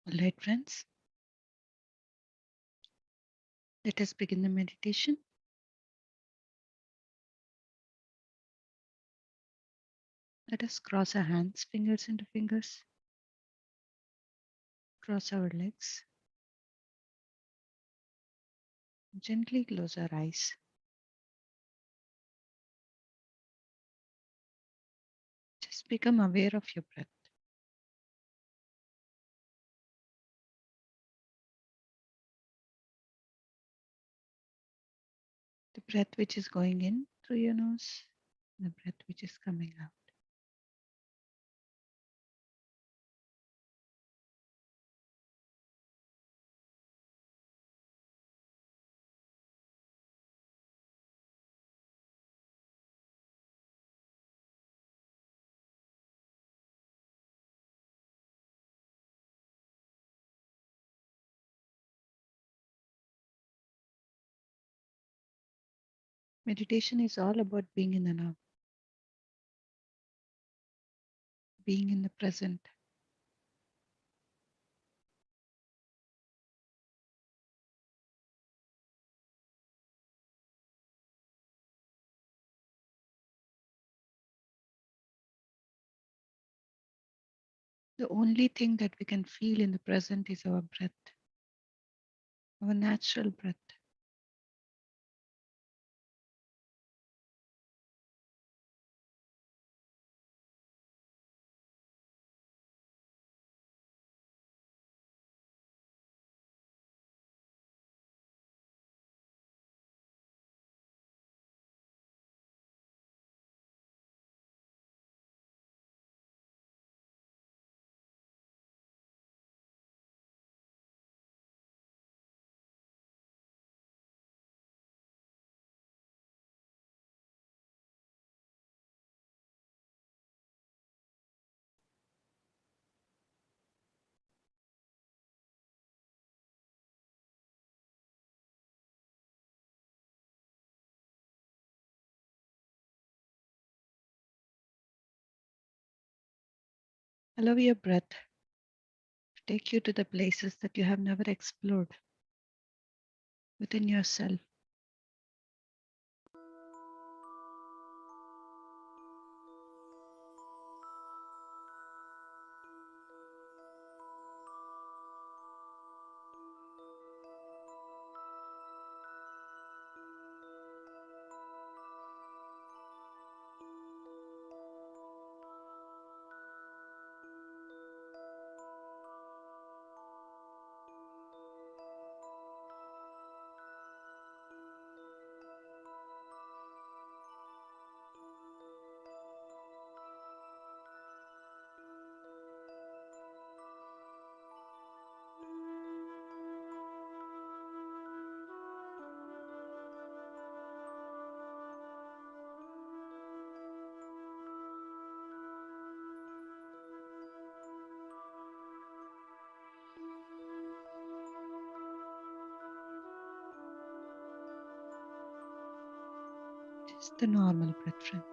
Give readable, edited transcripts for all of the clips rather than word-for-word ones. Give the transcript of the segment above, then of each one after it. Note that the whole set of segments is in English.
All right, friends, let us begin the meditation. Let us cross our hands, fingers into fingers, cross our legs, gently close our eyes. Just become aware of your breath. The breath which is going in through your nose, the breath which is coming out. Meditation is all about being in the now, being in the present. The only thing that we can feel in the present is our breath, our natural breath. Allow your breath to take you to the places that you have never explored within yourself. Just the normal breath, friends.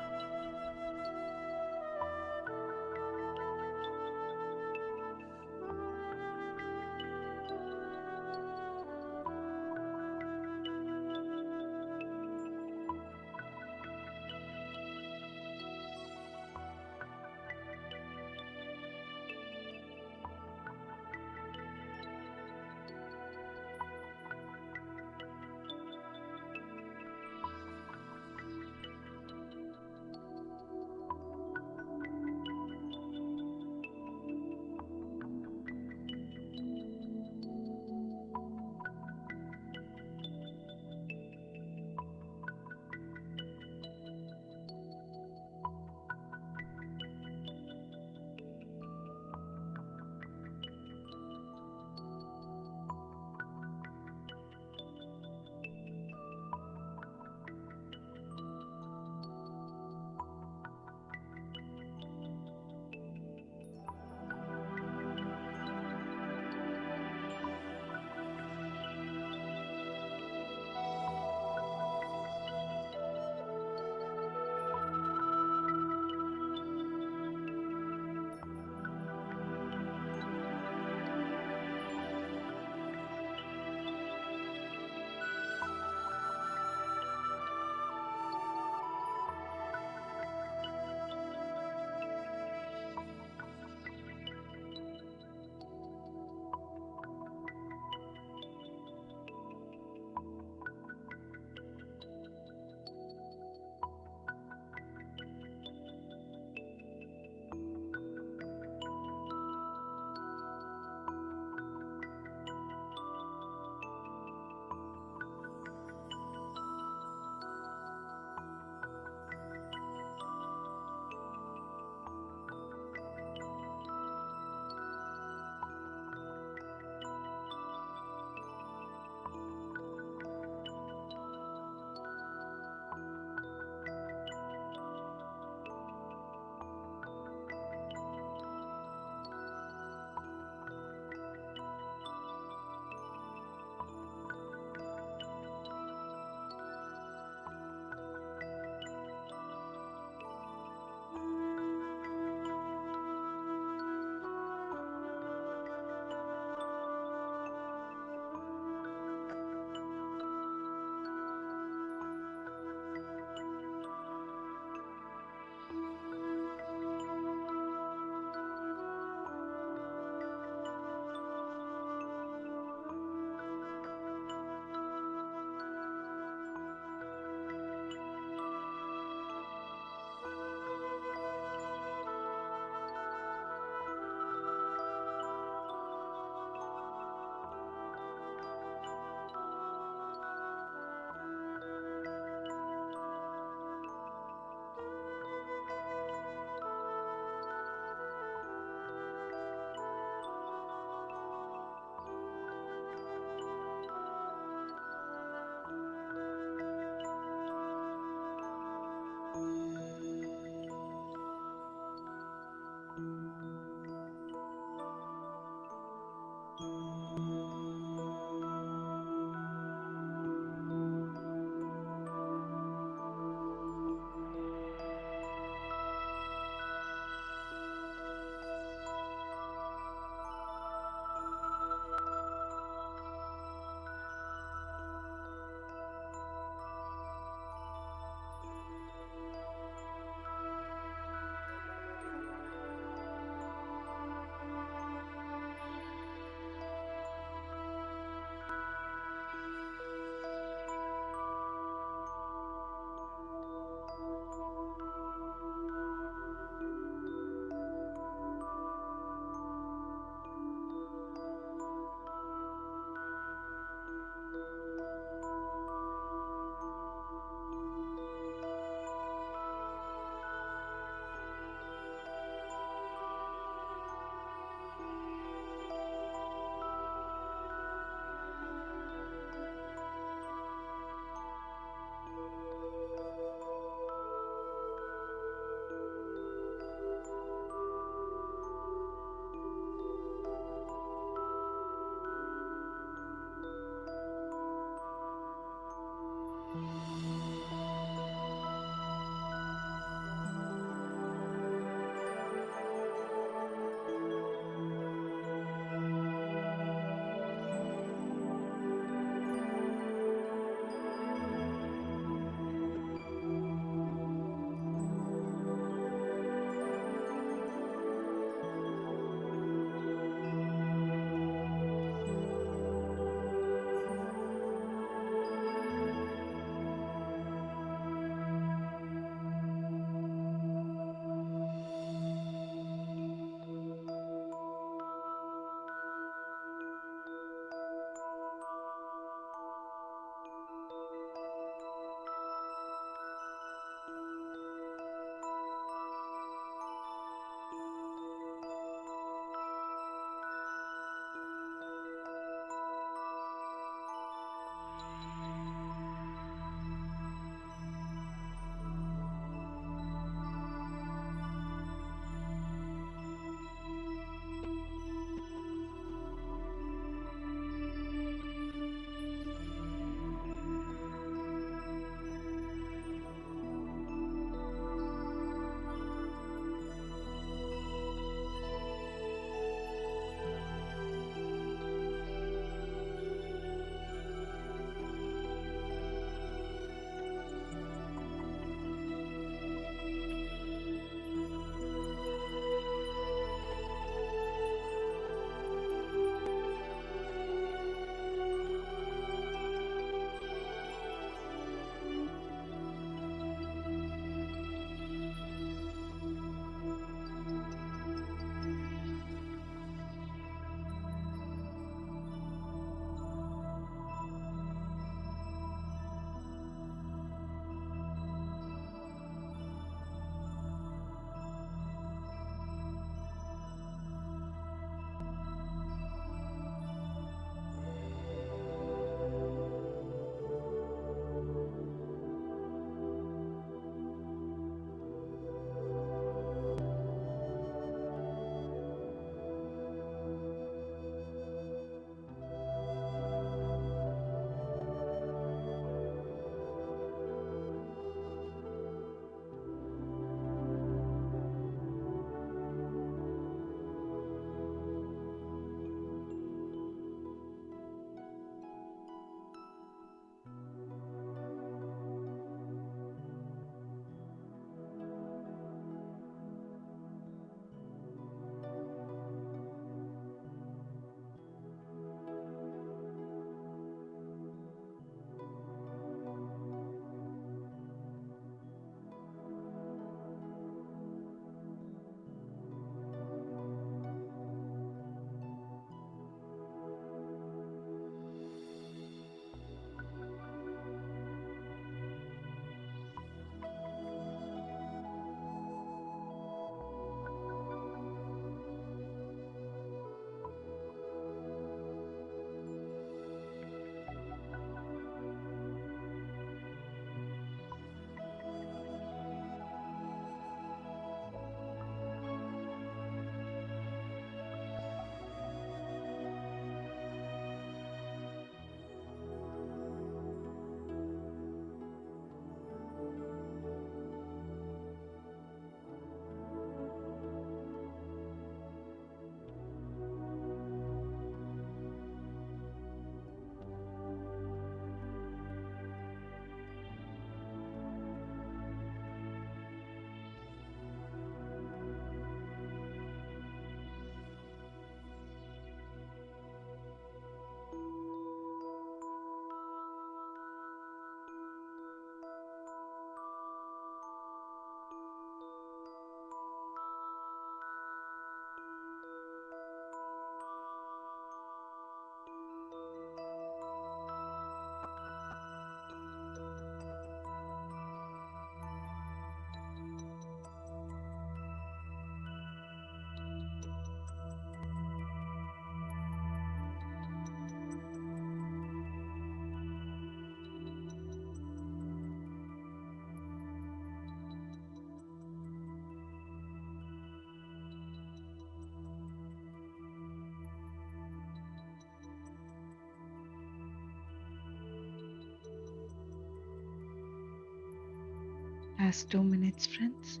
Last 2 minutes, friends.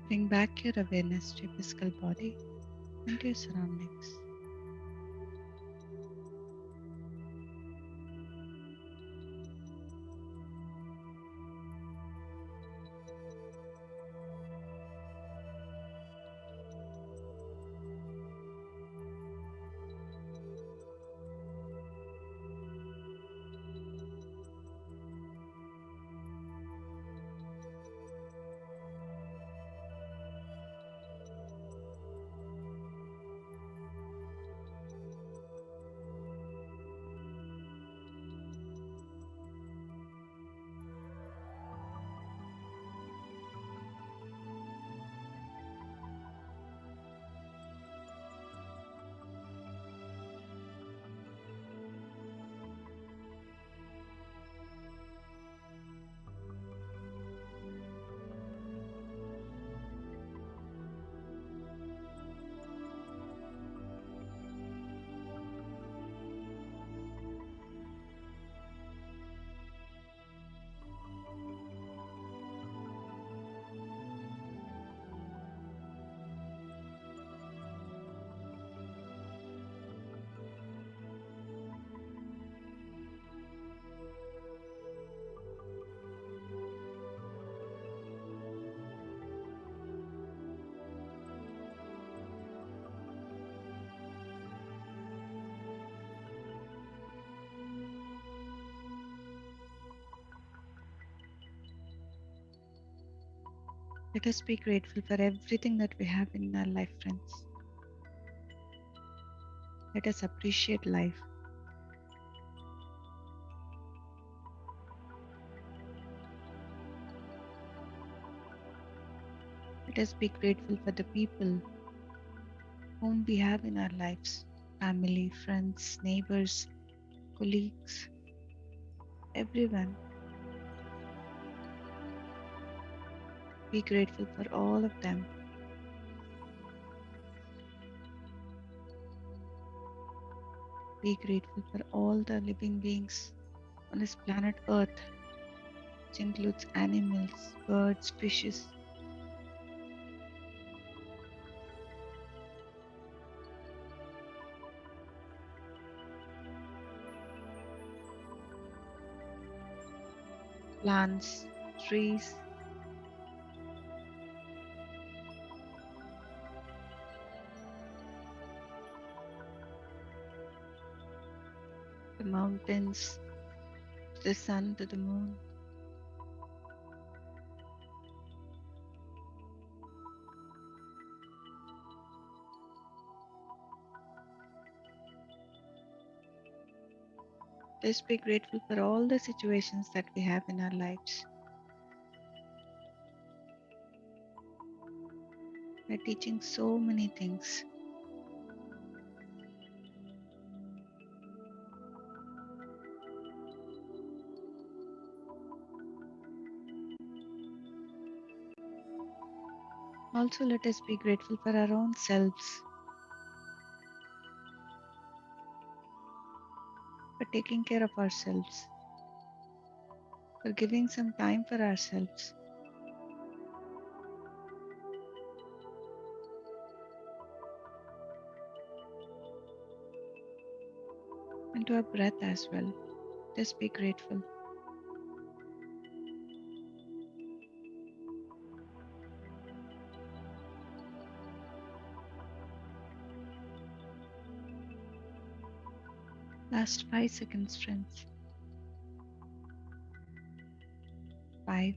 Bring back your awareness to your physical body and to your surroundings. Let us be grateful for everything that we have in our life, friends. Let us appreciate life. Let us be grateful for the people whom we have in our lives, family, friends, neighbors, colleagues, everyone. Be grateful for all of them. Be grateful for all the living beings on this planet Earth, which includes animals, birds, fishes, plants, trees, the mountains, the sun, to the moon. Let's be grateful for all the situations that we have in our lives. They're teaching so many things. Also, let us be grateful for our own selves, for taking care of ourselves, for giving some time for ourselves, and to our breath as well. Just be grateful. Last 5 seconds, friends. 5,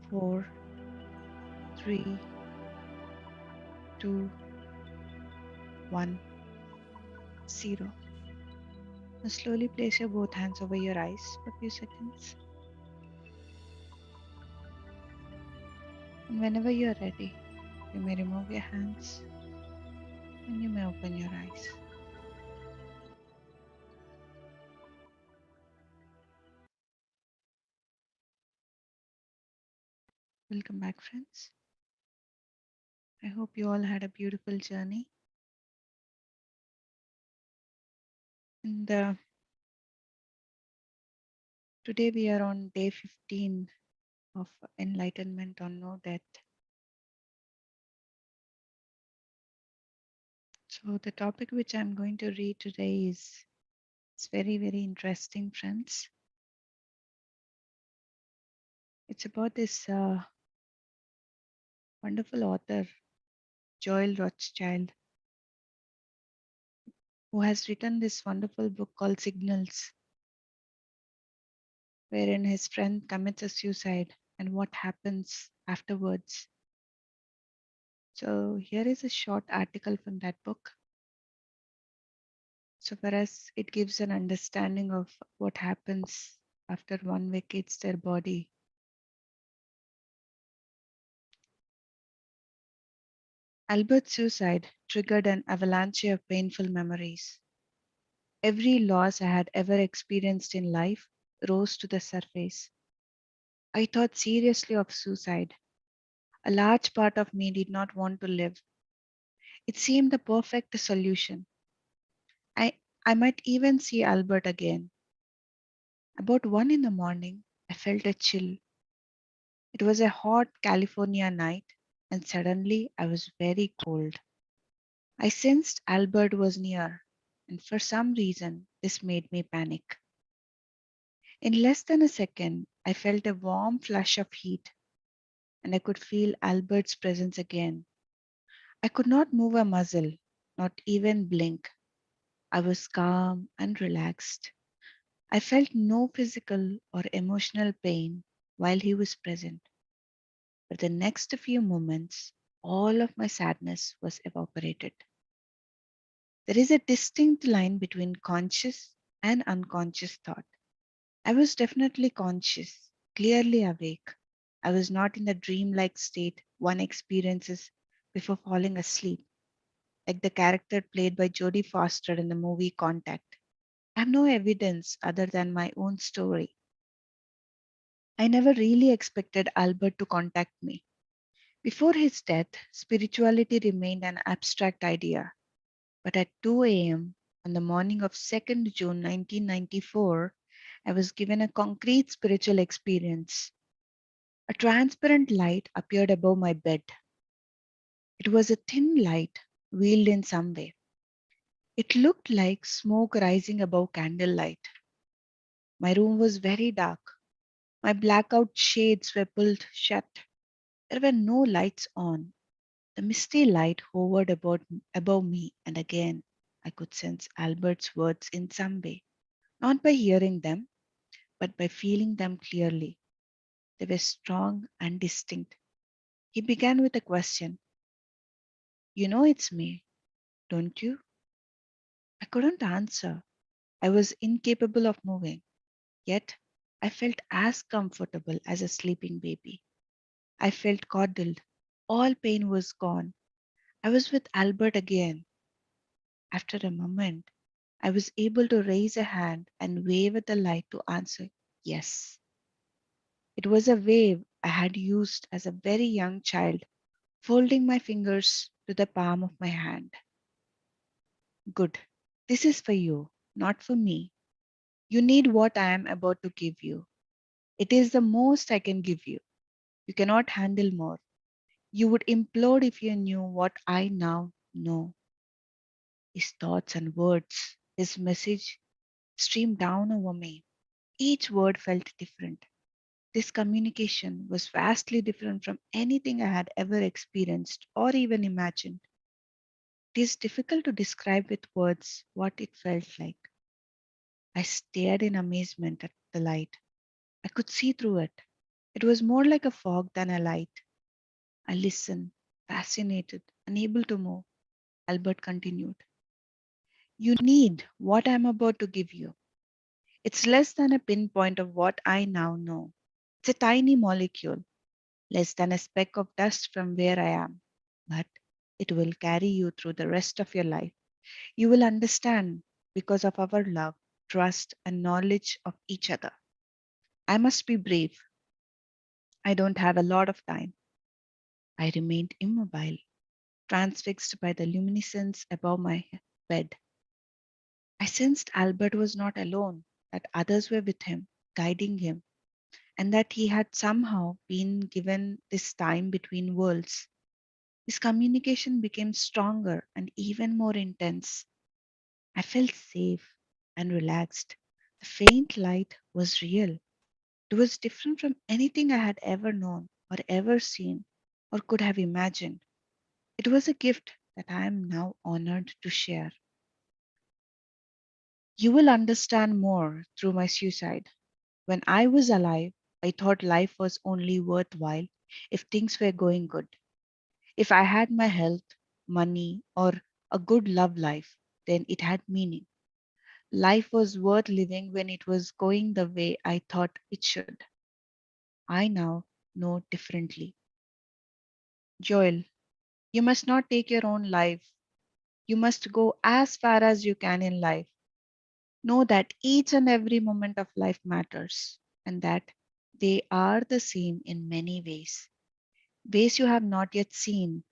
4, 3, 2, 1, 0. Now slowly place your both hands over your eyes for a few seconds. And whenever you are ready, you may remove your hands and you may open your eyes. Welcome back, friends. I hope you all had a beautiful journey. And today we are on day 15 of enlightenment on no death. So the topic which I'm going to read today is it's very, very interesting, friends. It's about this wonderful author, Joel Rothschild, who has written this wonderful book called Signals, wherein his friend commits a suicide and what happens afterwards. So here is a short article from that book. So for us, it gives an understanding of what happens after one vacates their body. Albert's suicide triggered an avalanche of painful memories. Every loss I had ever experienced in life rose to the surface. I thought seriously of suicide. A large part of me did not want to live. It seemed the perfect solution. I, I might even see Albert again. About 1 in the morning, I felt a chill. It was a hot California night, and suddenly I was very cold. I sensed Albert was near, and for some reason, this made me panic. In less than a second, I felt a warm flush of heat, and I could feel Albert's presence again. I could not move a muscle, not even blink. I was calm and relaxed. I felt no physical or emotional pain while he was present. For the next few moments, all of my sadness was evaporated. There is a distinct line between conscious and unconscious thought. I was definitely conscious, clearly awake. I was not in the dreamlike state one experiences before falling asleep, like the character played by Jodie Foster in the movie Contact. I have no evidence other than my own story. I never really expected Albert to contact me. Before his death, spirituality remained an abstract idea. But at 2 a.m. on the morning of 2nd June 1994, I was given a concrete spiritual experience. A transparent light appeared above my bed. It was a thin light, veiled in some way. It looked like smoke rising above candlelight. My room was very dark. My blackout shades were pulled shut. There were no lights on. The misty light hovered above me, and again I could sense Albert's words in some way, not by hearing them, but by feeling them clearly. They were strong and distinct. He began with a question. You know it's me, don't you? I couldn't answer. I was incapable of moving, yet I felt as comfortable as a sleeping baby. I felt coddled. All pain was gone. I was with Albert again. After a moment, I was able to raise a hand and wave at the light to answer yes. It was a wave I had used as a very young child, folding my fingers to the palm of my hand. Good. This is for you, not for me. You need what I am about to give you. It is the most I can give you. You cannot handle more. You would implode if you knew what I now know. His thoughts and words, his message streamed down over me. Each word felt different. This communication was vastly different from anything I had ever experienced or even imagined. It is difficult to describe with words what it felt like. I stared in amazement at the light. I could see through it. It was more like a fog than a light. I listened, fascinated, unable to move. Albert continued. You need what I'm about to give you. It's less than a pinpoint of what I now know. It's a tiny molecule, less than a speck of dust from where I am. But it will carry you through the rest of your life. You will understand because of our love, trust, and knowledge of each other. I must be brave. I don't have a lot of time. I remained immobile, transfixed by the luminescence above my bed. I sensed Albert was not alone, that others were with him, guiding him, and that he had somehow been given this time between worlds. His communication became stronger and even more intense. I felt safe and relaxed. The faint light was real. It was different from anything I had ever known or ever seen or could have imagined. It was a gift that I am now honored to share. You will understand more through my suicide. When I was alive, I thought life was only worthwhile if things were going good. If I had my health, money, or a good love life, then it had meaning. Life was worth living when it was going the way I thought it should. I now know differently. Joel, you must not take your own life. You must go as far as you can in life. Know that each and every moment of life matters and that they are the same in many ways. Ways you have not yet seen,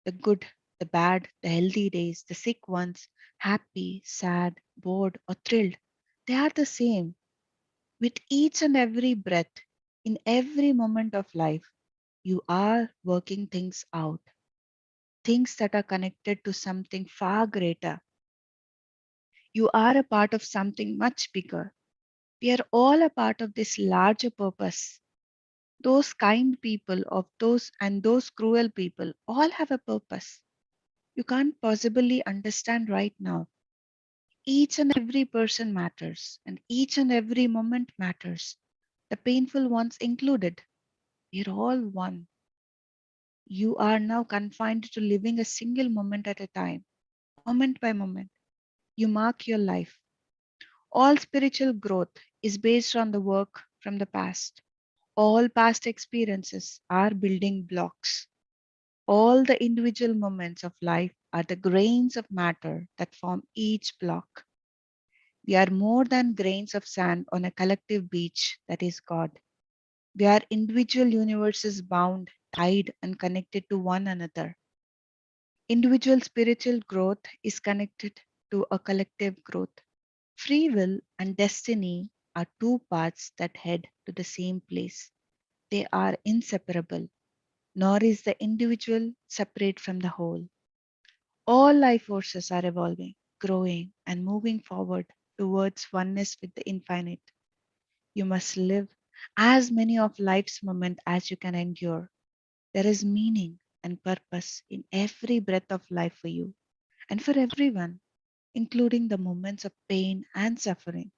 the good, the bad, the healthy days, the sick ones, happy, sad, bored, or thrilled. They are the same. With each and every breath, in every moment of life, you are working things out, things that are connected to something far greater. You are a part of something much bigger. We are all a part of this larger purpose. Those kind people of those and those cruel people all have a purpose. You can't possibly understand right now. Each and every person matters, and each and every moment matters, the painful ones included. We're all one. You are now confined to living a single moment at a time, moment by moment. You mark your life. All spiritual growth is based on the work from the past. All past experiences are building blocks. All the individual moments of life are the grains of matter that form each block. We are more than grains of sand on a collective beach that is God. We are individual universes bound, tied, and connected to one another. Individual spiritual growth is connected to a collective growth. Free will and destiny are two paths that head to the same place. They are inseparable, nor is the individual separate from the whole. All life forces are evolving, growing, and moving forward towards oneness with the infinite. You must live as many of life's moments as you can endure. There is meaning and purpose in every breath of life for you and for everyone, including the moments of pain and suffering.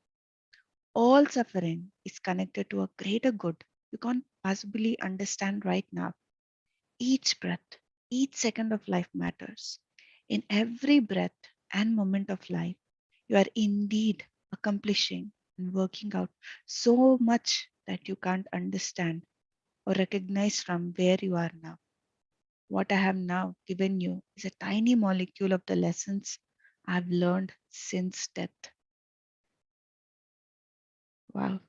All suffering is connected to a greater good you can't possibly understand right now. Each breath, each second of life matters. In every breath and moment of life, you are indeed accomplishing and working out so much that you can't understand or recognize from where you are now. What I have now given you is a tiny molecule of the lessons I've learned since death. Wow.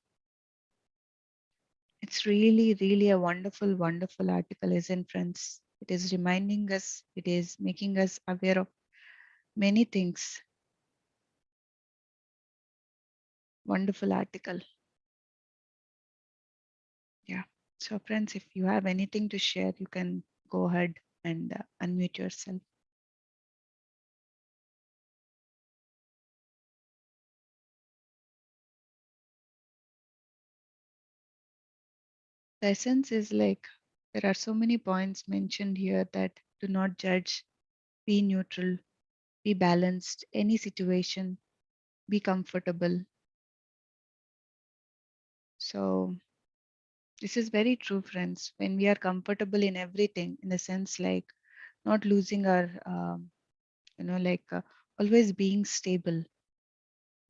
It's really, really a wonderful, wonderful article, isn't friends? It is reminding us, it is making us aware of many things. Wonderful article. Yeah. So, friends, if you have anything to share, you can go ahead and unmute yourself. The essence is like there are so many points mentioned here that do not judge, be neutral, be balanced, any situation, be comfortable. So, this is very true, friends. When we are comfortable in everything, in the sense like not losing our, like always being stable.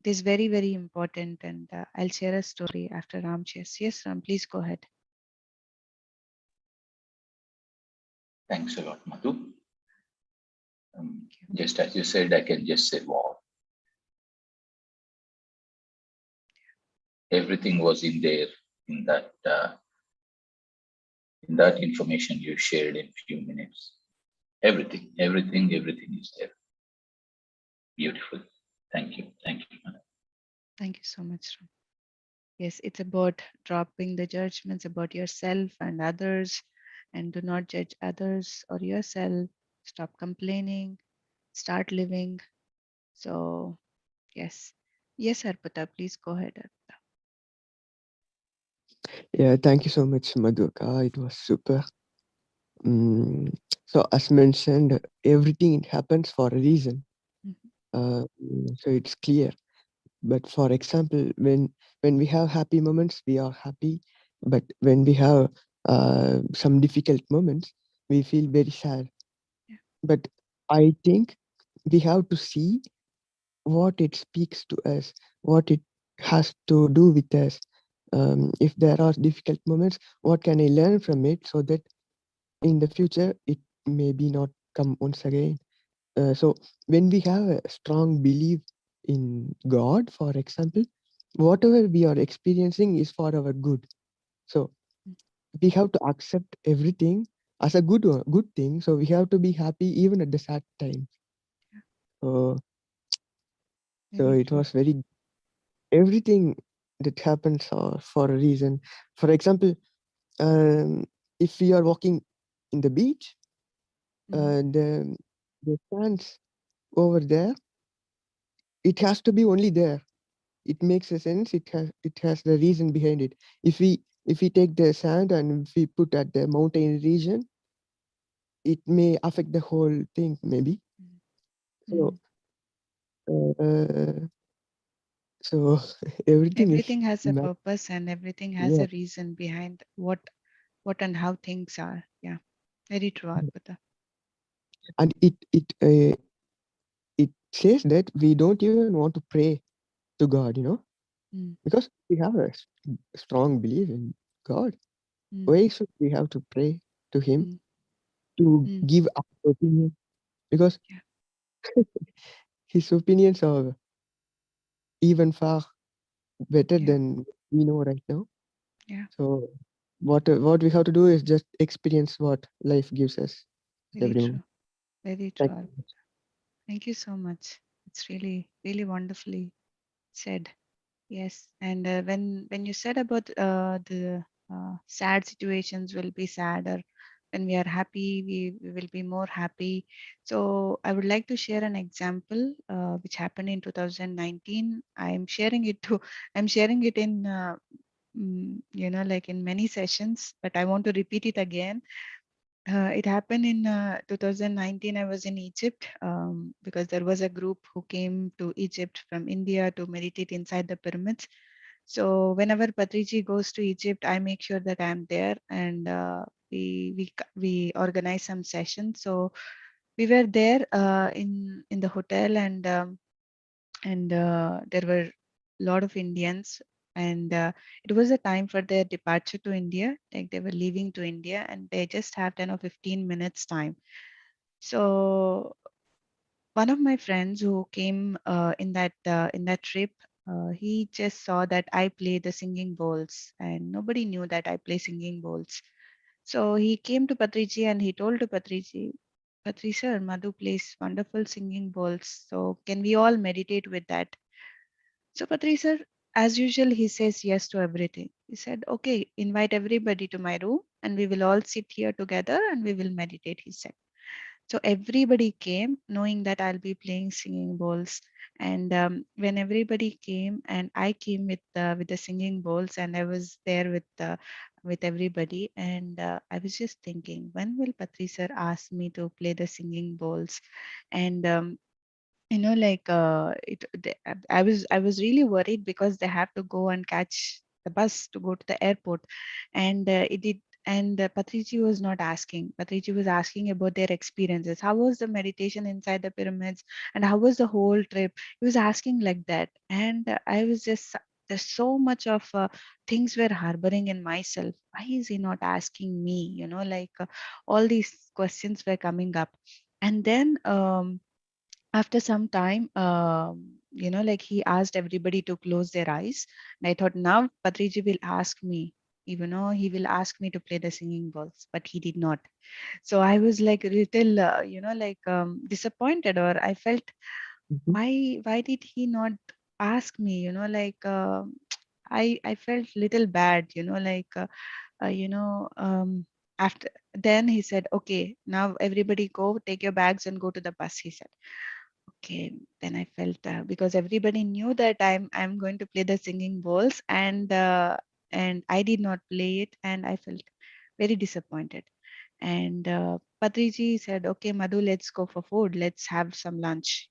It is very, very important. And I'll share a story after Ram shares. Yes, Ram, please go ahead. Thanks a lot, Madhu. Thank you. Just as you said, I can just say, wow, everything was in there in that information you shared in few minutes. Everything is there. Beautiful. Thank you, Madhu. Thank you so much, Ram. Yes, it's about dropping the judgments about yourself and others, and do not judge others or yourself. Stop complaining, start living. So, yes. Yes, Arpita, please go ahead, Arpita. Yeah, thank you so much, Madhuka. It was super. Mm, so, as mentioned, everything happens for a reason. Mhm. So it's clear. But for example, when we have happy moments, we are happy. But when we have some difficult moments, we feel very sad. Yeah. But I think we have to see what it speaks to us, what it has to do with us. If there are difficult moments, what can I learn from it so that in the future it maybe not come once again. So when we have a strong belief in God, for example, whatever we are experiencing is for our good. So Mm. we have to accept everything as a good thing. So we have to be happy even at the sad time. Yeah. So so Very it true. was very everything that happens for a reason. For example, um, if we are walking in the beach, Mhm. the sands over there, it has to be only there. It makes a sense. It has the reason behind it. If we take the sand and if we put at the mountain region, it may affect the whole thing maybe. Mhm. So Mhm. uh, so everything is Everything has a ma- purpose and everything has yeah, a reason behind what and how things are. Yeah. Very true, Arpita. and it says that we don't even want to pray to God, Mm. because we have a strong belief in God. mm, Why should we have to pray to him mm, to mm. give our opinion? Because Yeah, his opinions are even far better yeah, than we know right now. yeah. So what we have to do is just experience what life gives us Very every moment. true. Very Thank true. you. Thank you so much. It's really, really wonderfully said. Yes, and when you said about the sad situations will be sad, or when we are happy, we will be more happy. So I would like to share an example which happened in 2019. I'm sharing it in like in many sessions, but I want to repeat it again. It happened in 2019. I was in Egypt because there was a group who came to Egypt from India to meditate inside the pyramids. So whenever Patriji goes to Egypt, I make sure that I'm there, and we organize some sessions. So we were there in the hotel, and there were a lot of Indians, and it was a time for their departure to India. Like they were leaving to India, and they just have 10 or 15 minutes time. So one of my friends who came in that trip, he just saw that I play the singing bowls, and nobody knew that I play singing bowls. So he came to Patriji and he told to Patriji, Patri sir, Madhu plays wonderful singing bowls. So can we all meditate with that? So Patri sir, as usual, he says yes to everything. He said, okay, invite everybody to my room and we will all sit here together and we will meditate, he said. So everybody came knowing that I'll be playing singing bowls. And when everybody came, and I came with the singing bowls, and I was there with everybody, and I was just thinking, when will Patri sir ask me to play the singing bowls? And like I was really worried because they have to go and catch the bus to go to the airport, and it did. And Patrici was not asking. Patrici was asking about their experiences. How was the meditation inside the pyramids, and how was the whole trip? He was asking like that, and I was just there's so much of things were harboring in myself. Why is he not asking me? All these questions were coming up, and then after some time, like he asked everybody to close their eyes. And I thought, now Patriji will ask me, he will ask me to play the singing bowls, but he did not. So I was like a little, disappointed, or I felt, Mhm. why did he not ask me? I felt little bad, uh, you know, um, after then he said, okay, now everybody go, take your bags and go to the bus, he said. Okay, then I felt because everybody knew that I'm going to play the singing bowls, and I did not play it, and I felt very disappointed. And Patriji said, "Okay, Madhu, let's go for food. Let's have some lunch."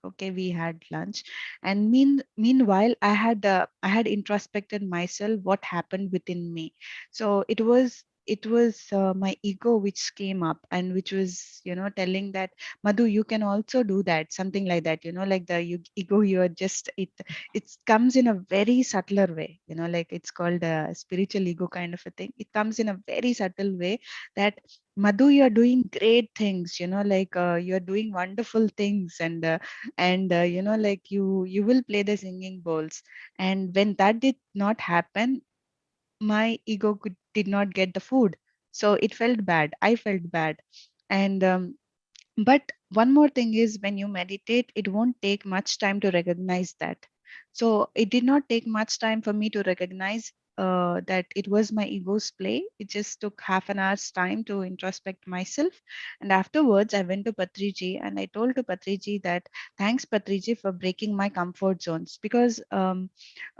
Okay, we had lunch, and meanwhile, I had introspected myself what happened within me. So it was my ego which came up, and which was telling that, Madhu, you can also do that, something like that, like the ego, you're just it comes in a very subtler way, like it's called a spiritual ego kind of a thing. It comes in a very subtle way that, Madhu, you're doing great things, like you're doing wonderful things, and like you will play the singing bowls. And when that did not happen, my ego did not get the food. So it felt bad. I felt bad. And but one more thing is, when you meditate, it won't take much time to recognize that. So it did not take much time for me to recognize that it was my ego's play. It just took half an hour's time to introspect myself. And afterwards, I went to Patriji and I told to Patriji that, thanks, Patriji, for breaking my comfort zones. Because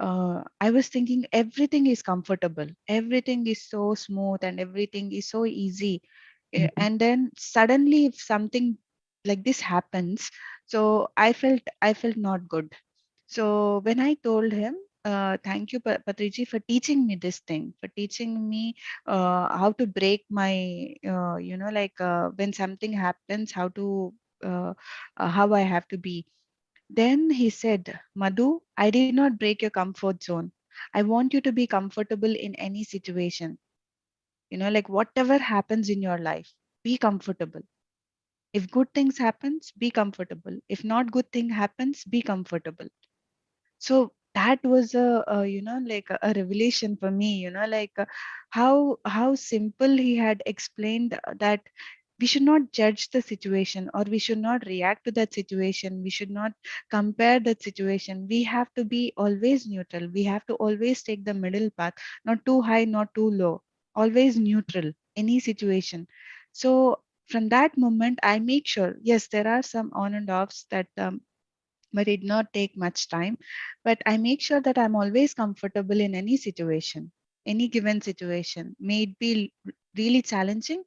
I was thinking everything is comfortable, everything is so smooth, and everything is so easy. Mhm. And then suddenly, if something like this happens, so I felt not good. So when I told him, thank you, Patriji, for teaching me this thing, for teaching me how to break my, when something happens, uh, how I have to be. Then he said, Madhu, I did not break your comfort zone. I want you to be comfortable in any situation. Like whatever happens in your life, be comfortable. If good things happens, be comfortable. If not good thing happens, be comfortable. So that was like a revelation for me, like how simple he had explained that we should not judge the situation, or we should not react to that situation, we should not compare that situation. We have to be always neutral, we have to always take the middle path, not too high, not too low, always neutral, any situation. So from that moment I make sure, yes, there are some on and offs that but it did not take much time. But I make sure that I'm always comfortable in any situation, any given situation. May it be really challenging,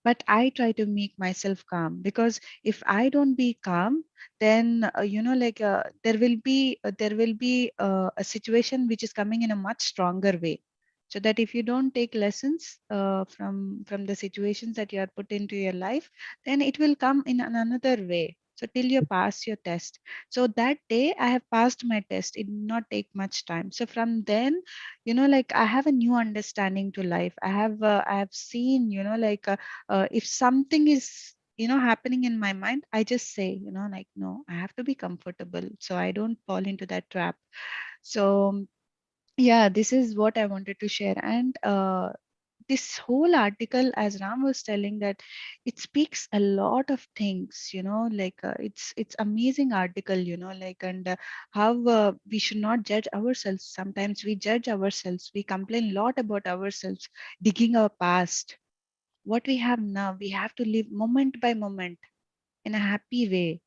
but I try to make myself calm, because if I don't be calm, then there will be a situation which is coming in a much stronger way. So that if you don't take lessons from the situations that you are put into your life, then it will come in another way. So till you pass your test. So that day I have passed my test. It did not take much time. So from then, like I have a new understanding to life. I have seen, if something is happening in my mind, I just say, like, no, I have to be comfortable so I don't fall into that trap. So yeah, this is what I wanted to share. And this whole article, as Ram was telling, that it speaks a lot of things, like it's amazing article, like, and how we should not judge ourselves. Sometimes we judge ourselves, we complain a lot about ourselves, digging our past. What we have now, we have to live moment by moment in a happy way,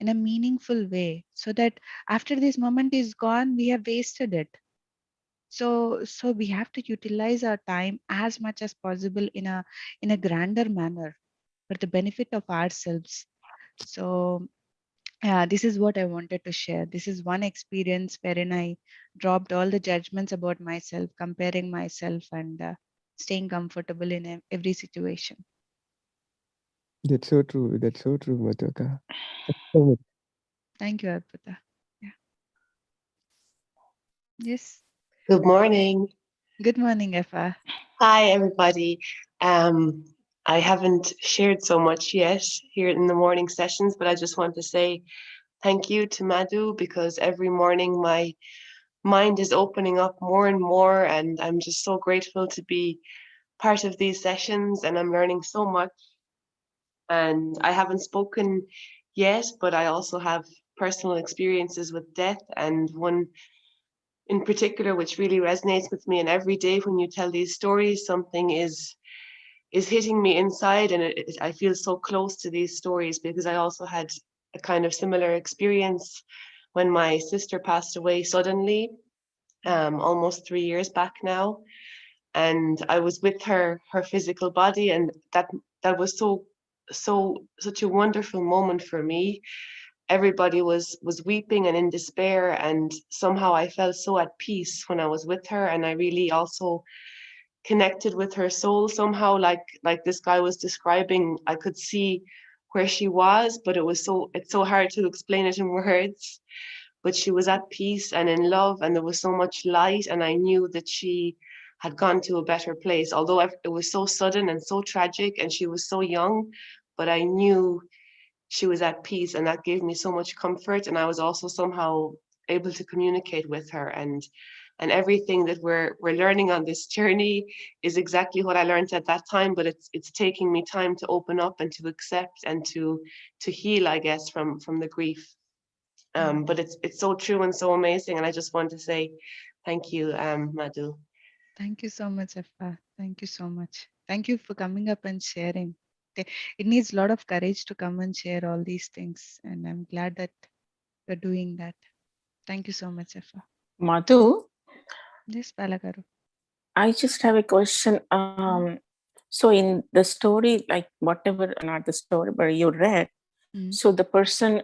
in a meaningful way, so that after this moment is gone, we have wasted it. So we have to utilize our time as much as possible in a grander manner for the benefit of ourselves. So yeah, this is what I wanted to share. This is one experience wherein I dropped all the judgments about myself, comparing myself, and staying comfortable in every situation. That's so true. That's so true, Madhukar. So much. Thank you, Arpita. Yeah. Yes. Good morning. Good morning, Effa. Hi, everybody. Um, I haven't shared so much yet here in the morning sessions, but I just want to say thank you to Madhu, because every morning my mind is opening up more and more, and I'm just so grateful to be part of these sessions, and I'm learning so much. And I haven't spoken yet, but I also have personal experiences with death, and one in particular which really resonates with me. And every day when you tell these stories, something is hitting me inside, and I feel so close to these stories, because I also had a kind of similar experience when my sister passed away suddenly, almost 3 years back now. And I was with her physical body, and that was such a wonderful moment for me. Everybody was weeping and in despair, and somehow I felt so at peace when I was with her, and I really also connected with her soul somehow, like this guy was describing. I could see where she was, but it's so hard to explain it in words. But she was at peace and in love, and there was so much light, and I knew that she had gone to a better place, although it was so sudden and so tragic, and she was so young. But I knew she was at peace, and that gave me so much comfort. And I was also somehow able to communicate with her, and everything that we're learning on this journey is exactly what I learned at that time, but it's taking me time to open up and to accept and to heal, I guess, from the grief. But it's so true and so amazing, and I just want to say thank you, Madhu. Thank you so much, Effa. Thank you so much. Thank you for coming up and sharing. It needs a lot of courage to come and share all these things, and I'm glad that you're doing that. Thank you so much, Effa. Madhu, Yes, Palagaru. I just have a question. So in the story, like whatever, not the story, but you read, Mm. so the person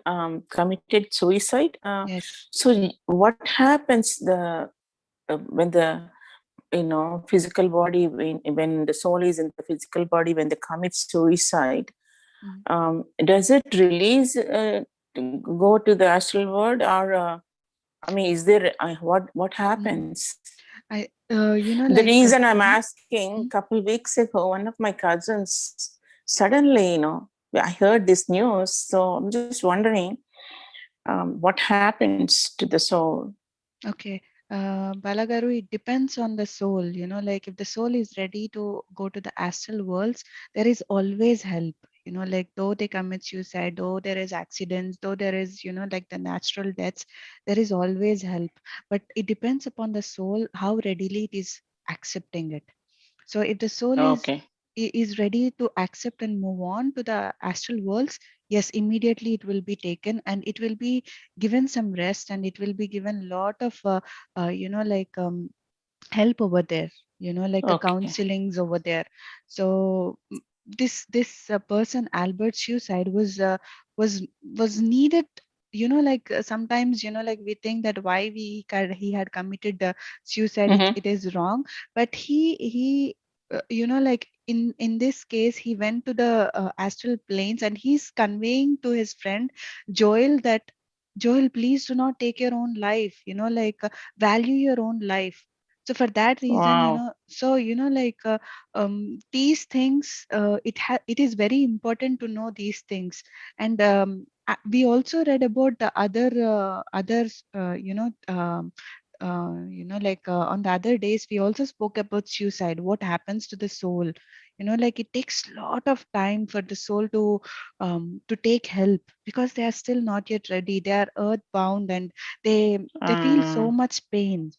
committed suicide. Yes. So what happens when the physical body, when the soul is in the physical body, when they commit suicide, Mm. does it release go to the astral world, or I mean, is there what happens? The reason I'm mhm, asking, a mhm. couple weeks ago, one of my cousins suddenly, I heard this news. So I'm just wondering what happens to the soul. Okay. Balagaru, it depends on the soul. Like if the soul is ready to go to the astral worlds, there is always help. Like though they commit suicide, though there is accidents, though there is, like the natural deaths, there is always help. But it depends upon the soul how readily it is accepting it. So if the soul Okay. is ready to accept and move on to the astral worlds, yes, immediately it will be taken and it will be given some rest and it will be given lot of like help over there, like the Okay. counselings over there. So this person Albert's suicide was was needed. Like sometimes, like we think that why he had committed suicide, Mm-hmm. it is wrong. But he like in this case, he went to the astral planes and he's conveying to his friend Joel that, Joel, please do not take your own life, like value your own life. So for that reason, Wow. so like these things, it is very important to know these things. And we also read about the others, like on the other days we also spoke about suicide, what happens to the soul. Like it takes a lot of time for the soul to take help, because they are still not yet ready, they are earthbound, and they feel so Uh, much pain,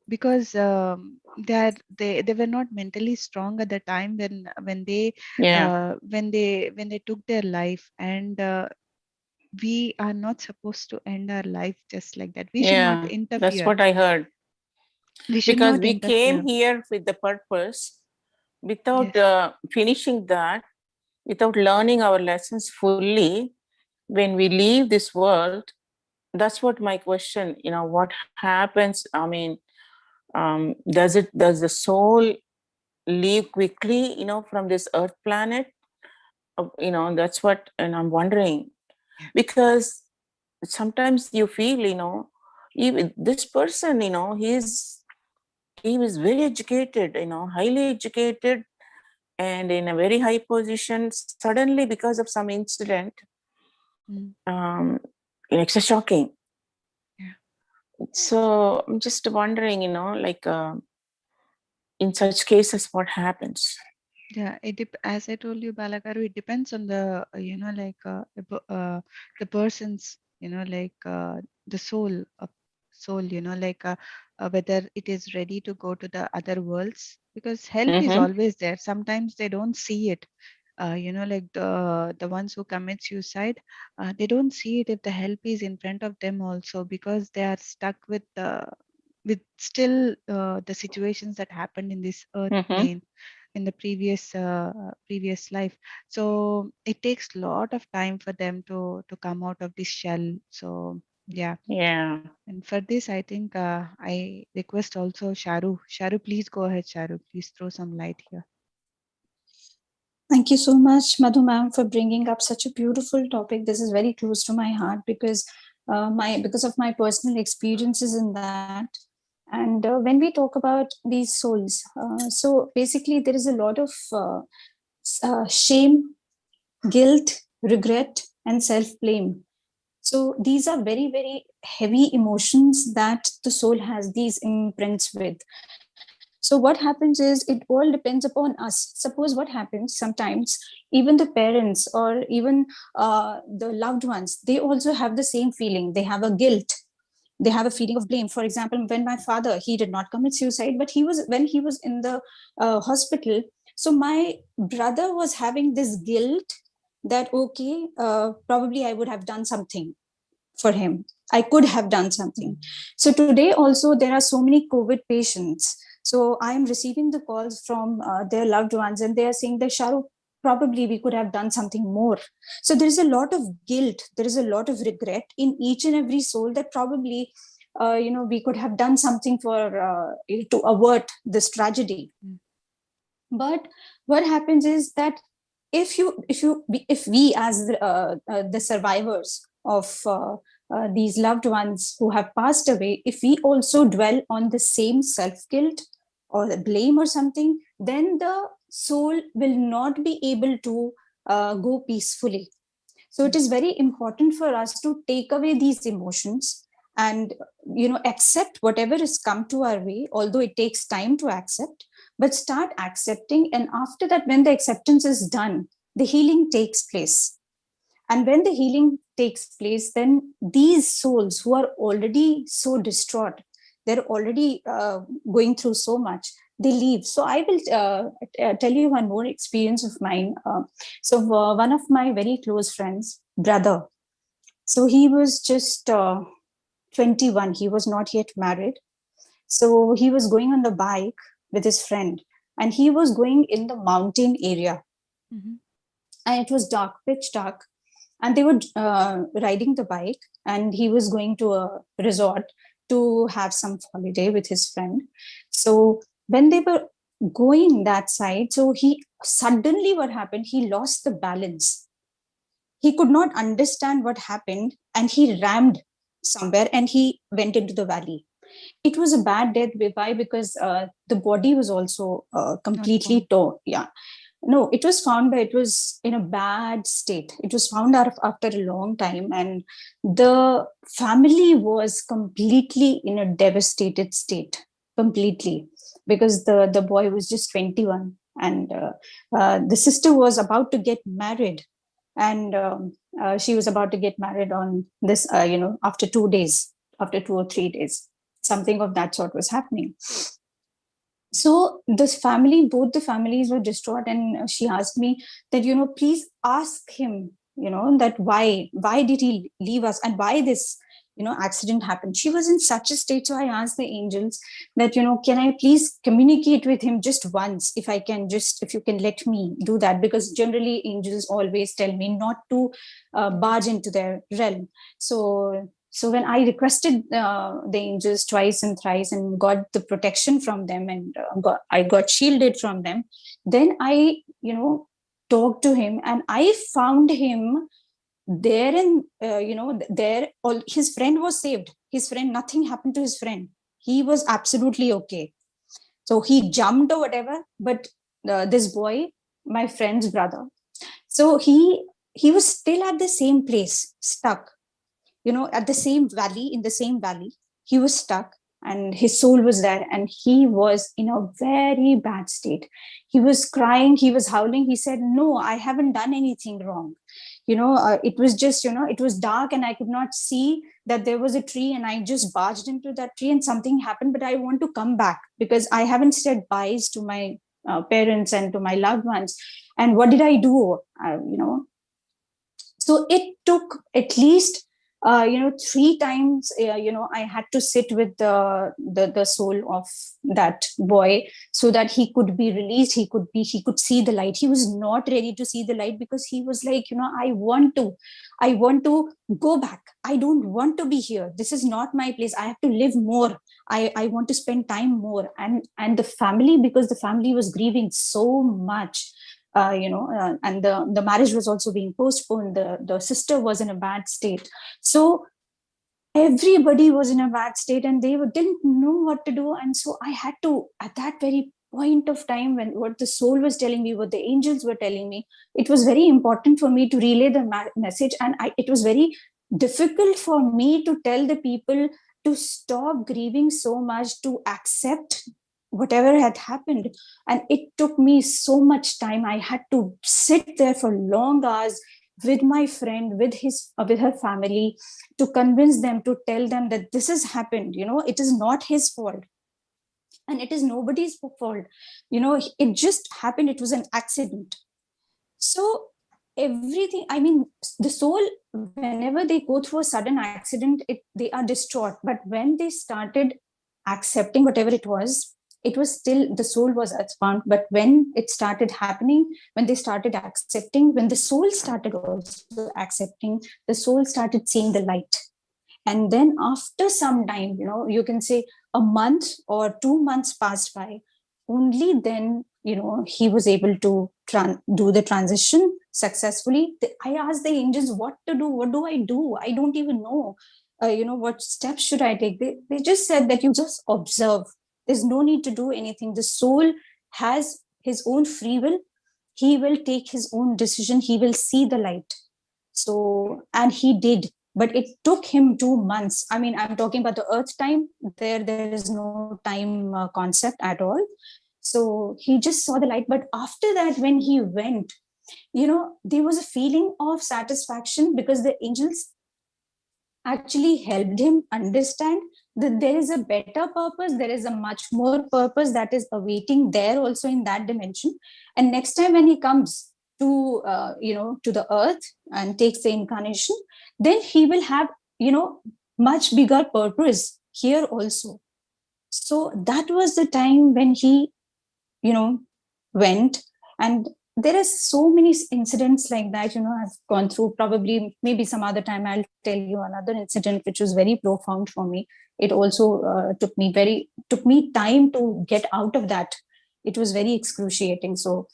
because they were not mentally strong at the time yeah. when they took their life. And we are not supposed to end our life just like that. We should not Yeah. That's interfere. what I heard. We should Because not we came interfere. here with the purpose without Yes. finishing that, without learning our lessons fully. When we leave this world, that's what my question, what happens? I mean, does the soul leave quickly, from this earth planet? That's what, and I'm wondering, Yeah. because sometimes you feel, even this person, he was very educated, highly educated, and in a very high position. Suddenly, because of some incident, Mm. um, it's a shocking. Yeah. So I'm just wondering, like, in such cases, what happens? Yeah, as I told you, Balagaru, it depends on the, like the person's, like the soul, like whether it is ready to go to the other worlds, because help is Mm-hmm. always there. Sometimes they don't see it. Like the ones who commit suicide, they don't see it if the help is in front of them also, because they are stuck with still the situations that happened in this earth Mm-hmm. plane in the previous life. So it takes a lot of time for them to come out of this shell. So yeah. Yeah. And for this, I think I request also Sharu, please go ahead. Sharu, please throw some light here. Thank you so much, Madhu ma'am, for bringing up such a beautiful topic. This is very close to my heart because because of my personal experiences in that. And when we talk about these souls, so basically there is a lot of shame, guilt, regret, and self-blame. So these are very, very heavy emotions that the soul has these imprints with. So what happens is it all depends upon us. Suppose what happens sometimes, even the parents or even the loved ones, they also have the same feeling. They have a guilt, they have a feeling of blame. For example, when my father, he did not commit suicide, but when he was in the hospital, so my brother was having this guilt that okay, probably I would have done something for him, I could have done something. So today also there are so many COVID patients, so I am receiving the calls from their loved ones, and they are saying that Shahrukh, probably we could have done something more. So there is a lot of guilt, there is a lot of regret in each and every soul that probably we could have done something for to avert this tragedy. Mm. But what happens is that if we as the survivors of these loved ones who have passed away, if we also dwell on the same self-guilt or the blame or something, then the soul will not be able to go peacefully. So it is very important for us to take away these emotions and accept whatever has come to our way, although it takes time to accept, but start accepting. And after that, when the acceptance is done, the healing takes place. And when the healing takes place, then these souls who are already so distraught, they're already going through so much, they leave. So I will tell you one more experience of mine. One of my very close friends, brother, so he was just 21. He was not yet married. So he was going on the bike with his friend, and he was going in the mountain area. Mm-hmm. And it was dark, pitch dark. And they were riding the bike, and he was going to a resort to have some holiday with his friend. So when they were going that side, so he suddenly, what happened, he lost the balance. He could not understand what happened, and he rammed somewhere and he went into the valley. It was a bad death. Why? Because the body was also completely torn. Yeah. No, it was found, but it was in a bad state. It was found out after a long time, and the family was completely in a devastated state, completely, because the boy was just 21, and the sister was about to get married, and she was about to get married on this, after 2 days, after 2 or 3 days, something of that sort was happening. So this family, both the families were distraught, and she asked me that, please ask him, that why did he leave us, and why this, accident happened. She was in such a state. So I asked the angels that, can I please communicate with him just once, if you can let me do that, because generally angels always tell me not to barge into their realm. So when I requested the angels twice and thrice and got the protection from them, and I got shielded from them, then I, talked to him, and I found him there. And, there, all his friend was saved. His friend, nothing happened to his friend. He was absolutely okay. So he jumped or whatever, but this boy, my friend's brother, so he was still at the same place, stuck, at the same valley, in the same valley. He was stuck, and his soul was there, and he was in a very bad state. He was crying, he was howling. He said, no, I haven't done anything wrong. It was just, it was dark, and I could not see that there was a tree, and I just barged into that tree, and something happened, but I want to come back because I haven't said byes to my parents and to my loved ones. And what did I do? So it took at least 3 times, I had to sit with the soul of that boy, so that he could be released. He could see the light. He was not ready to see the light, because he was like, I want to go back. I don't want to be here. This is not my place. I have to live more. I want to spend time more. And the family, because the family was grieving so much, and the marriage was also being postponed. The sister was in a bad state. So everybody was in a bad state, and they didn't know what to do. And so I had to, at that very point of time, when what the soul was telling me, what the angels were telling me, it was very important for me to relay the message. And it was very difficult for me to tell the people to stop grieving so much, to accept whatever had happened. And it took me so much time. I had to sit there for long hours with my friend, with her family, to convince them, to tell them that this has happened. It is not his fault, and it is nobody's fault. It just happened. It was an accident. So everything, I mean, the soul, whenever they go through a sudden accident, they are distraught. But when they started accepting whatever it was still, the soul was found. But when it started happening, when they started accepting, when the soul started also accepting, the soul started seeing the light. And then after some time, you can say a month or 2 months passed by, only then, he was able to do the transition successfully. I asked the angels what to do. What do? I don't even know. what steps should I take? They just said that you just observe. There's no need to do anything. The soul has his own free will. He will take his own decision. He will see the light. So, and he did, but it took him 2 months. I mean, I'm talking about the earth time. There is no time concept at all. So he just saw the light. But after that, when he went, there was a feeling of satisfaction because the angels actually helped him understand that there is a better purpose, there is a much more purpose that is awaiting there also in that dimension. And next time when he comes to to the earth and takes the incarnation, then he will have much bigger purpose here also. So that was the time when he went. And there are so many incidents like that. I've gone through. Probably maybe some other time I'll tell you another incident which was very profound for me. It also took me time to get out of that. It was very excruciating. So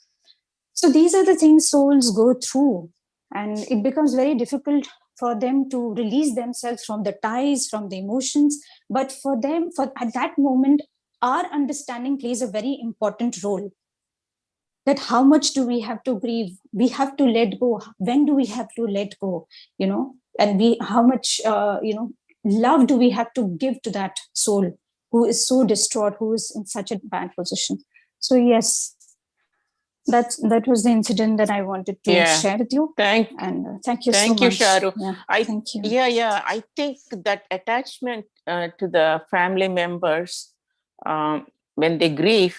these are the things souls go through, and it becomes very difficult for them to release themselves from the ties, from the emotions. But for them, at that moment, our understanding plays a very important role. That how much do we have to grieve? We have to let go. When do we have to let go? And how much love do we have to give to that soul who is so distraught, who is in such a bad position? So yes, that was the incident that I wanted to share with you. Thank you so much. Sharu. Thank you. I think that attachment to the family members when they grieve,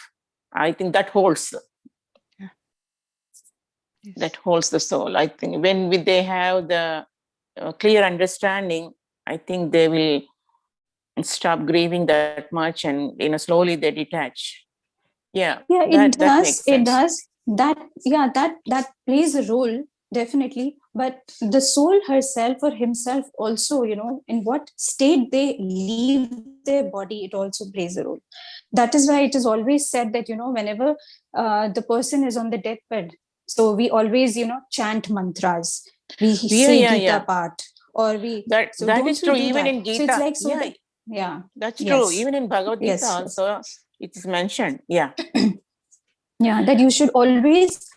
I think that holds. Yes. That holds the soul. I think when they have the clear understanding, I think they will stop grieving that much, and slowly they detach. It does. That It does. That plays a role, definitely. But the soul herself or himself also, in what state they leave their body, it also plays a role. That is why it is always said that whenever the person is on the deathbed, so we always chant mantras, we say Gita part, or we that is true even in Gita. So it's like that's true. Even in Bhagavad Gita also it is mentioned. That you should always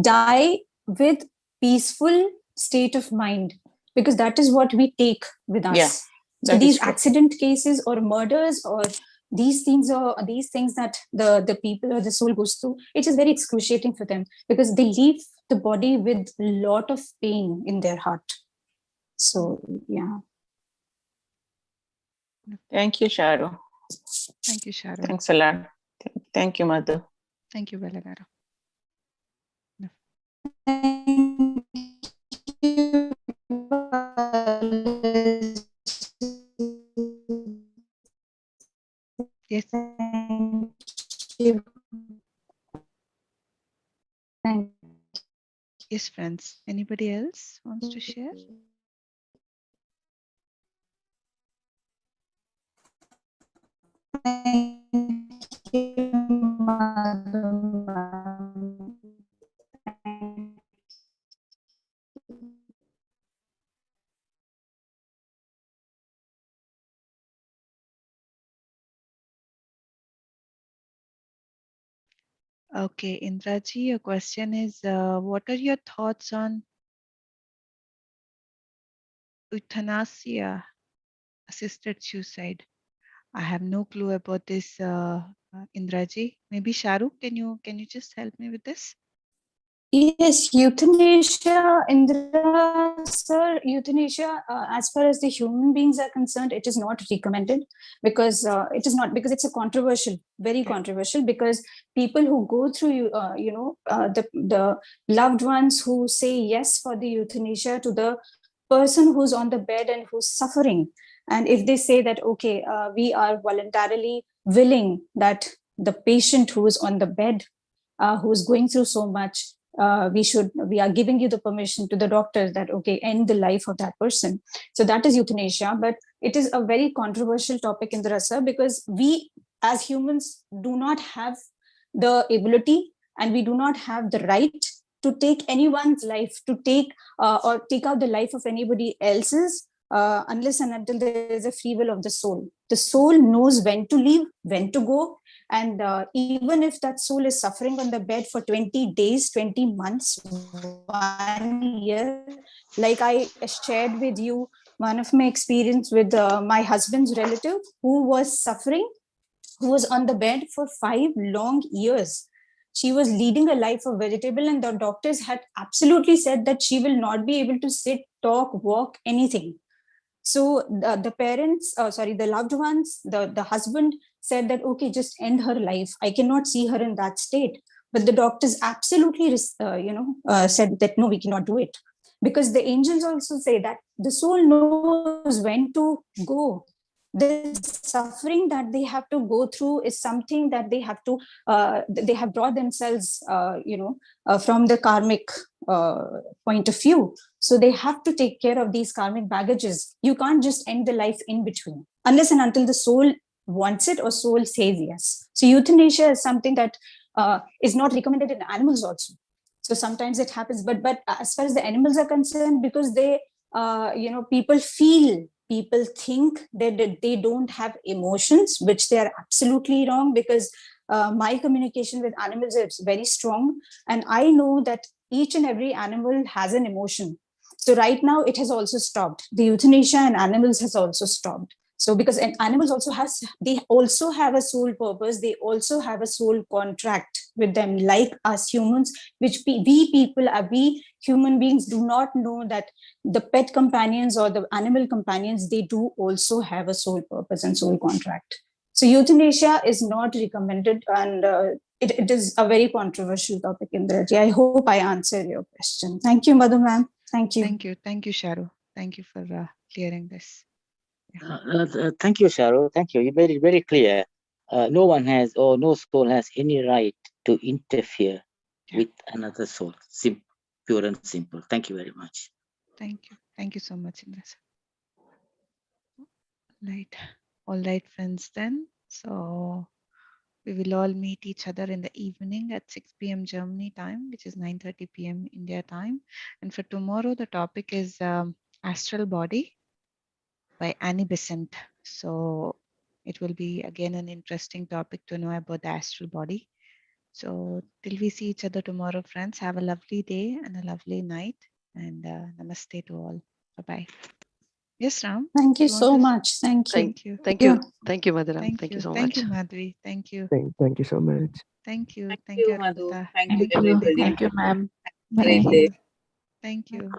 die with peaceful state of mind, because that is what we take with us. So these accident cases or murders or these things that the people or the soul goes through, it is very excruciating for them because they leave the body with a lot of pain in their heart. So Thank you, Sharu. Thank you, Sharu. Thanks a lot. Thank you, Madhu. Thank you, Belagara. Yes. Yes, friends. Anybody else wants to share? Okay, Indraji, your question is, what are your thoughts on euthanasia, assisted suicide? I have no clue about this, Indraji. Maybe Sharu, can you just help me with this? Yes, euthanasia, Indra sir, euthanasia, as far as the human beings are concerned, it is not recommended because it's a controversial, very controversial, because people who go through, the loved ones who say yes for the euthanasia to the person who's on the bed and who's suffering. And if they say that, okay, we are voluntarily willing that the patient who is on the bed, who is going through so much, we are giving you the permission to the doctors that, okay, end the life of that person. So that is euthanasia. But it is a very controversial topic in the rasa, because we as humans do not have the ability and we do not have the right to take anyone's life, to take or take out the life of anybody else's unless and until there is a free will of the soul. The soul knows when to leave, when to go. And even if that soul is suffering on the bed for 20 days, 20 months, 1 year, like I shared with you one of my experience with my husband's relative who was suffering, who was on the bed for 5 long years. She was leading a life of vegetable, and the doctors had absolutely said that she will not be able to sit, talk, walk, anything. So the parents, the loved ones, the husband said that, okay, just end her life. I cannot see her in that state. But the doctors absolutely, said that, no, we cannot do it. Because the angels also say that the soul knows when to go. The suffering that they have to go through is something that they have brought themselves, from the karmic point of view. So they have to take care of these karmic baggages. You can't just end the life in between, unless and until the soul wants it or soul says yes. So euthanasia is something that is not recommended in animals also. So sometimes it happens, but as far as the animals are concerned, because they, people think that they don't have emotions, which they are absolutely wrong, because my communication with animals is very strong, and I know that each and every animal has an emotion. So right now it has also stopped. The euthanasia in animals has also stopped. So because animals they also have a soul purpose, they also have a soul contract with them, like us humans, which we human beings do not know that the pet companions or the animal companions, they do also have a soul purpose and soul contract. So euthanasia is not recommended, and it is a very controversial topic, Indraji. I hope I answered your question. Thank you, Madhu ma'am. Thank you. Thank you, Sharu. Thank you for clearing this. Thank you, Sharu. Thank you. You're very, very clear. No one has, or no soul has any right to interfere with another soul. Pure and simple. Thank you very much. Thank you. Thank you so much, Indra. Right. All right, friends, then. So we will all meet each other in the evening at 6 p.m. Germany time, which is 9:30 p.m. India time. And for tomorrow, the topic is Astral Body by Annie Besant. So it will be again an interesting topic to know about the astral body. So till we see each other tomorrow, friends, have a lovely day and a lovely night. And namaste to all. Bye-bye. Yes, Ram. Thank you so much. Thank you. Thank you. Thank you. Thank you, Madhuram. Thank Thank you you. so Thank much. you, Madhvi. Thank you. Thank you so much. Thank you. Thank you, Madhu. Arpita. Thank you, Thank you. everybody. Thank you, ma'am. Great day. Thank you.